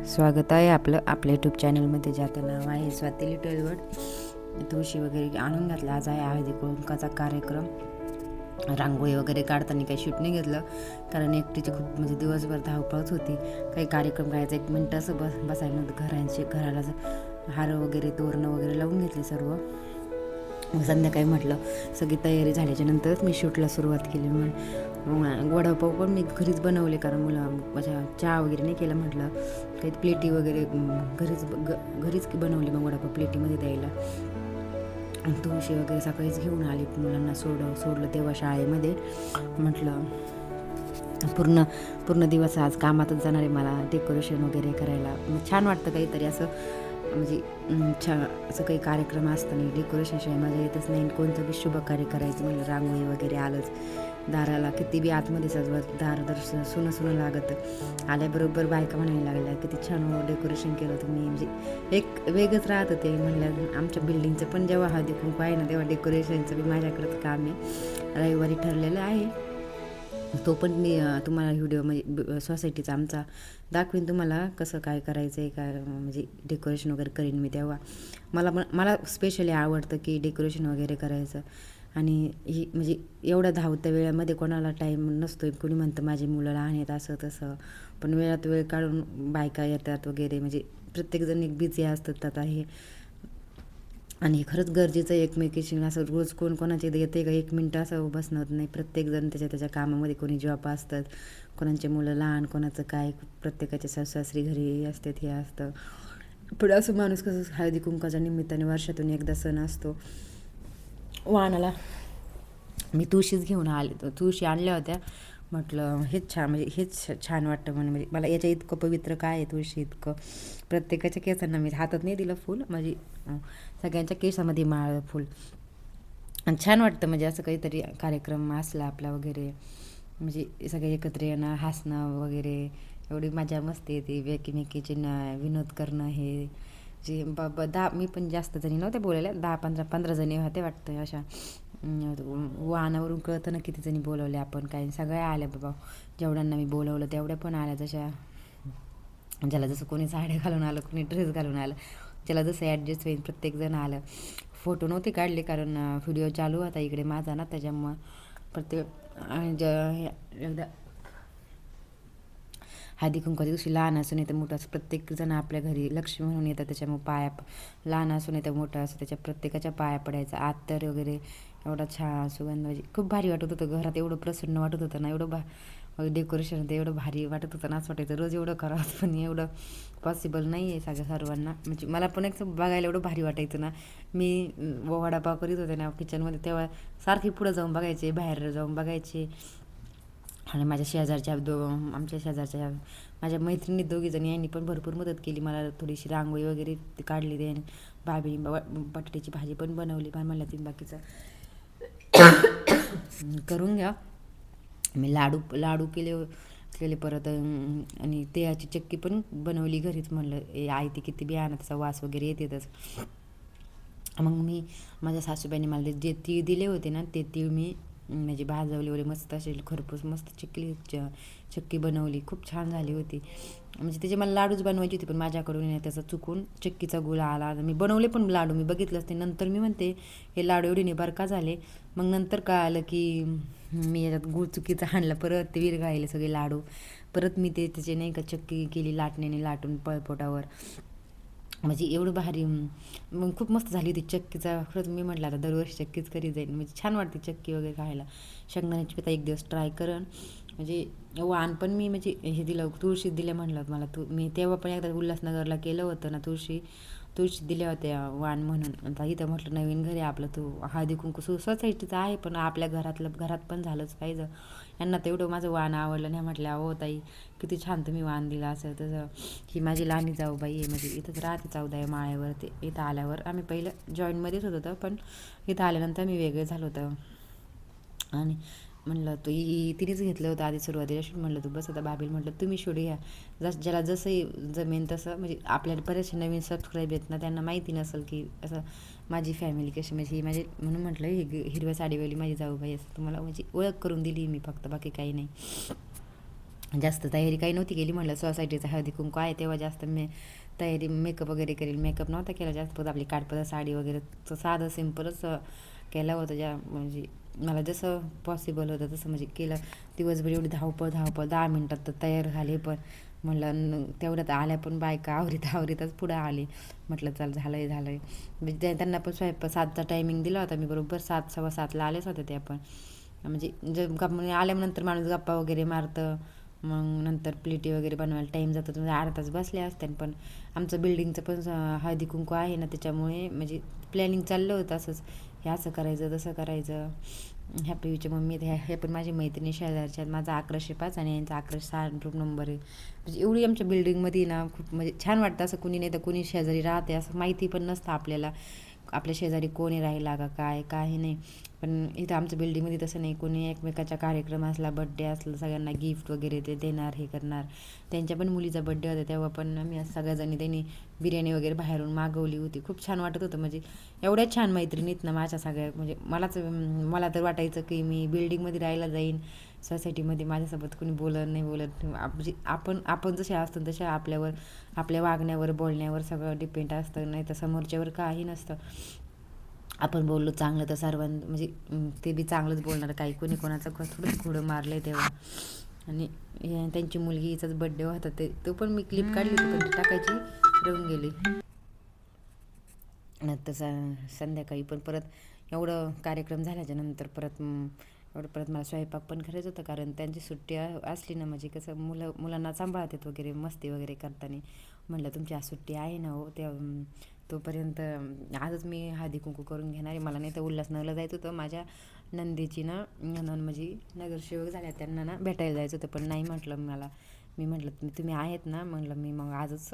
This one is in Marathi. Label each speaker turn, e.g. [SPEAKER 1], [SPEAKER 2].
[SPEAKER 1] स्वागत आहे आपलं आपल्या यूट्यूब चॅनलमध्ये. ज्याचं नाव आहे स्वाती लिटल वर्ल्ड. तुळशी वगैरे आणून घातला. आज आहे हळदी कुंकाचा कार्यक्रम. रांगोळी वगैरे काढताना काही शूट नाही घेतलं, कारण एकटीची खूप म्हणजे दिवसभर धावपळच होती. काही कार्यक्रम करायचा 1 मिनटं असं बसायला नव्हतं. घराला हार वगैरे तोरणं वगैरे लावून घेतले सर्व. संध्याकाळी म्हटलं सगळी तयारी झाल्याच्या नंतरच मी शूटला सुरुवात केली. मग वडापाव पण मी घरीच बनवले, कारण माझ्या चहा वगैरे नाही केला. म्हटलं काही प्लेटी वगैरे घरीच बनवली. मग वडापाव प्लेटीमध्ये द्यायला. तुळशी वगैरे सकाळीच घेऊन आली. मुलांना सोडलं तेव्हा शाळेमध्ये. म्हटलं पूर्ण दिवस आज कामातच जाणार आहे मला, डेकोरेशन वगैरे करायला. छान वाटतं काहीतरी असं, म्हणजे असं काही कार्यक्रम असताना डेकोरेशनशिवाय मजा येतच नाही. कोणतं बी शुभ कार्य करायचं म्हणलं, रांगोळी वगैरे आलंच. दाराला किती बी आतमध्ये सजवत दार सुनं लागतं. आल्याबरोबर बायका म्हणायला लागल्या किती छान डेकोरेशन केलं तुम्ही. म्हणजे एक वेगळंच राहतं ते. म्हणलं आमच्या बिल्डिंगचं पण जेव्हा हळदी कुंकू आहे ना, तेव्हा डेकोरेशनचं बी माझ्याकडंच काम आहे. रविवारी ठरलेलं आहे. तो पण मी तुम्हाला व्हिडिओ म्हणजे सोसायटीचा आमचा दाखवीन तुम्हाला, कसं काय करायचं आहे, काय म्हणजे डेकोरेशन वगैरे करीन मी तेव्हा. मला स्पेशली आवडतं की डेकोरेशन वगैरे करायचं. आणि ही म्हणजे एवढ्या धावत्या वेळामध्ये कोणाला टाईम नसतो. कोणी म्हणतं माझी मुलं लहान आहेत असं तसं, पण वेळात वेळ काढून बायका येतात वगैरे. म्हणजे प्रत्येकजण एक बिझी असतात आता हे. आणि हे खरंच गरजेचं आहे एकमेकीशी. असं रोज कोणाच्या इथे येते का 1 मिनटं असं बसणं नाही. प्रत्येकजण त्याच्या कामामध्ये, कोणी जॉब असतात, कोणाचे मुलं लहान, कोणाचं काय, प्रत्येकाचे सासू-सासरी घरी असतात, हे असतं. पण असं माणूस कसं हळदी कुंकाच्या निमित्ताने वर्षातून एकदा सण असतो. वाणाला मी तुळशीच घेऊन आले. तुळशी आणल्या होत्या. म्हटलं हेच छान वाटतं म्हणजे मला याच्या इतकं पवित्र काय आहे तुळशी इतकं. प्रत्येकाच्या केसांना मी हातात नाही दिलं फूल, म्हणजे सगळ्यांच्या केसामध्ये माळ फूल. आणि छान वाटतं म्हणजे असं काहीतरी कार्यक्रम असला आपला वगैरे, म्हणजे सगळे एकत्र येणं, हसणं वगैरे, एवढी मजा मस्ती येते. एकमेकीचे विनोद करणं. हे जे मी पण जास्त जणी नव्हत्या बोलायला, 10-15 जणी होत्या वाटतं. अशा वाहनावरून कळतं ना किती जणी बोलवल्या आपण. काय सगळ्या आल्या बाबा. जेवढ्यांना मी बोलवलं तेवढ्या पण आल्या. जशा ज्याला जसं कोणी साड्या घालून आलं, कोणी ड्रेस घालून आलं, ज्याला जसं ॲडजस्ट होईल प्रत्येकजण आलं. फोटो नव्हते काढले, कारण व्हिडिओ चालू होता इकडे माझा ना, त्याच्यामुळं एकदा हळदी कुंकवाच्या दिवशी लहान असू नाही तर मोठं असं प्रत्येकजण आपल्या घरी लक्ष्मी म्हणून येतात. त्याच्यामुळे लहान असू नाही तर मोठं असं त्याच्या प्रत्येकाच्या पाया पडायचा. आत्तर वगैरे एवढा छान सुगंध, म्हणजे खूप भारी वाटत होतं. घरात एवढं प्रसन्न वाटत होतं ना, डेकोरेशन ते एवढं भारी वाटत होतं ना. असं वाटायचं रोज एवढं करावं, पण एवढं पॉसिबल नाही आहे सर्वांना. म्हणजे मला पण एक बघायला एवढं भारी वाटायचं ना. मी वडापाव करीत होते ना किचनमध्ये, तेव्हा सारखी पुढं जाऊन बघायचे, बाहेर जाऊन बघायचे. आणि आमच्या शेजारच्या माझ्या मैत्रिणी 2 जणी, यांनी पण भरपूर मदत केली मला. थोडीशी रांगोळी वगैरे काढली, त्याने बटाट्याची भाजी पण बनवली. म्हणलं ती बाकीचं करून घ्या. मी लाडू केले परत. आणि तिळाची चक्की पण बनवली घरीच. म्हणलं आई ती किती बी आणा, त्याचा वास वगैरे येतेच. मग मी माझ्या सासूबाईंनी मला जे तीळ दिले होते ना, ते तीळ मी म्हणजे भाजवले वगैरे मस्त, असे खरपूस मस्त चक्की बनवली. खूप छान झाली होती. म्हणजे त्याचे मला लाडूच बनवायची होती, पण माझ्याकडून त्याचा चुकून चक्कीचा गुळा आला. मी बनवले पण लाडू, मी बघितलंच ते. नंतर मी म्हणते हे लाडू एवढे निबार का झाले. मग नंतर काय आलं की मी याच्यात गुळ चुकीचा आणला, परत ते विरघळले सगळे लाडू. परत मी त्याचे नाही का चक्की केली लाटण्याने, लाटून पळपोटावर. म्हणजे एवढं भारी, मग खूप मस्त झाली होती चक्कीचा. खरंच मी म्हटलं आता दरवर्षी चक्कीच करी जाईल. म्हणजे छान वाटते चक्की वगैरे खायला. शेंगदाण्याची पिठा एक दिवस ट्राय करण. म्हणजे वाण पण मी म्हणजे हे दिलं, तुळशी दिल्या. म्हणलं मला मी तेव्हा पण एकदा उल्हासनगरला केलं होतं ना, तुळशी दिल्या होत्या वाण म्हणून. आता इथं म्हटलं नवीन घरी आपलं हळदी कुंकू सोसायटीचं आहे, पण आपल्या घरात पण झालंच पाहिजे. यांना तेवढं माझं वाण आवडलं नाही. म्हटलं अहो ताई किती छान तुम्ही वाण दिला, असं तसं. ही माझी लहानी जाऊबाई आहे, म्हणजे इथंच राहते 14 माळ्यावर. ते इथं आल्यावर आम्ही पहिलं जॉईंटमध्येच होतो, पण इथं आल्यानंतर मी वेगळं झालं होतं. आणि म्हणलं तिनेच घेतलं होतं आधी सुरुवातीला शूट. म्हणलं तू बस आता बाबील, म्हटलं तुम्ही शूट घ्या. ज्याला जसंही जमेन तसं. म्हणजे आपल्याला बरेचसे नवीन सबस्क्राईब आहेत ना, त्यांना माहिती नसेल की असं माझी फॅमिली कशी, म्हणजे ही म्हणून म्हटलं ही हिरव्या साडीवाली माझी जाऊबाई, असं तुम्हाला म्हणजे ओळख करून दिली मी फक्त, बाकी काही नाही. जास्त तयारी काही नव्हती केली. म्हटलं सोसायटीचा हळदी कुंकू आहे तेव्हा जास्त तयारी मेकअप वगैरे करेल. मेकअप नव्हता केला जास्त, फक्त आपली काठपदर साडी वगैरे साधं सिम्पलच केलं होतं. म्हणजे मला जसं पॉसिबल होतं तसं म्हणजे केलं. दिवसभर एवढी धावपळ 10 मिनटात तर तयार झाले. पण म्हटलं तेवढ्यात आल्या पण बायका आवरीतच पुढं आले. म्हटलं चल झालं आहे. म्हणजे त्यांना पण 7चा टायमिंग दिला होता मी. बरोबर 7, 7:15ला आलेच होते त्या पण. म्हणजे आल्यानंतर माणूस गप्पा वगैरे मारतं. मग नंतर प्लेटी वगैरे बनवायला टाईम जातो. म्हणजे अर्धा तास बसले असते. पण आमचं बिल्डिंगचं पण हळदी कुंकू आहे ना, त्याच्यामुळे म्हणजे प्लॅनिंग चाललं होतं असंच, हे असं करायचं तसं करायचं. ह्या पियूच्या मम्मी हे पण माझी मैत्रिणी शेजारच्या. माझा 1105 आणि यांचा 1106 नंबर आहे. म्हणजे एवढी आमच्या बिल्डिंगमध्ये ना खूप म्हणजे छान वाटतं. असं कुणी नाही तर कुणी शेजारी राहते असं माहिती पण नसतं आपल्याला, आपल्या शेजारी कोणी राहिला का काय काही नाही. पण इथं आमच्या बिल्डिंगमध्ये तसं नाही. कोणी एकमेकाचा कार्यक्रम असला, बड्डे असला, सगळ्यांना गिफ्ट वगैरे ते देणार, हे करणार. त्यांच्या पण मुलीचा बड्डे होता तेव्हा पण आम्ही सगळ्याजणी त्यांनी बिर्याणी वगैरे बाहेरून मागवली होती. खूप छान वाटत होतं. म्हणजे एवढ्या छान मैत्रिणीत ना माझ्या सगळ्या. म्हणजे मला तर वाटायचं की मी बिल्डिंगमध्ये राहायला जाईन, सोसायटीमध्ये माझ्यासोबत कोणी नाही बोलत. म्हणजे आपण जसे असतो तशा आपल्या वागण्यावर बोलण्यावर सगळं डिपेंड असतं. नाही तर समोरच्यावर काही नसतं. आपण बोललो चांगलं तर म्हणजे ते बी चांगलंच बोलणार. काही कोणी कोणाचं थोडंच घोडं मारलं आहे तेव्हा. आणि त्यांची मुलगीचाच बड्डे होता. तो पण मी क्लिप काढली होती, पण ती टाकायची राहून गेली. नंतर संध्याकाळी पण परत एवढं कार्यक्रम झाल्याच्या नंतर परत मला स्वयंपाक पण करायचं होतं. कारण त्यांची सुट्टी असली ना, म्हणजे कसं मुलांना सांभाळतात वगैरे मस्ती वगैरे करताना. म्हटलं तुमची आज सुट्टी आहे ना हो, तोपर्यंत आजच मी हळदी कुंकू करून घेणार आहे. मला नाही तर उल्हासनगरला जायचं होतं. माझ्या नंदेची ना म्हणजे नगरसेवक झाल्या, त्यांना ना भेटायला जायचं होतं. पण नाही म्हटलं मी म्हटलं तुम्ही आहेत ना, म्हटलं मी मग आजच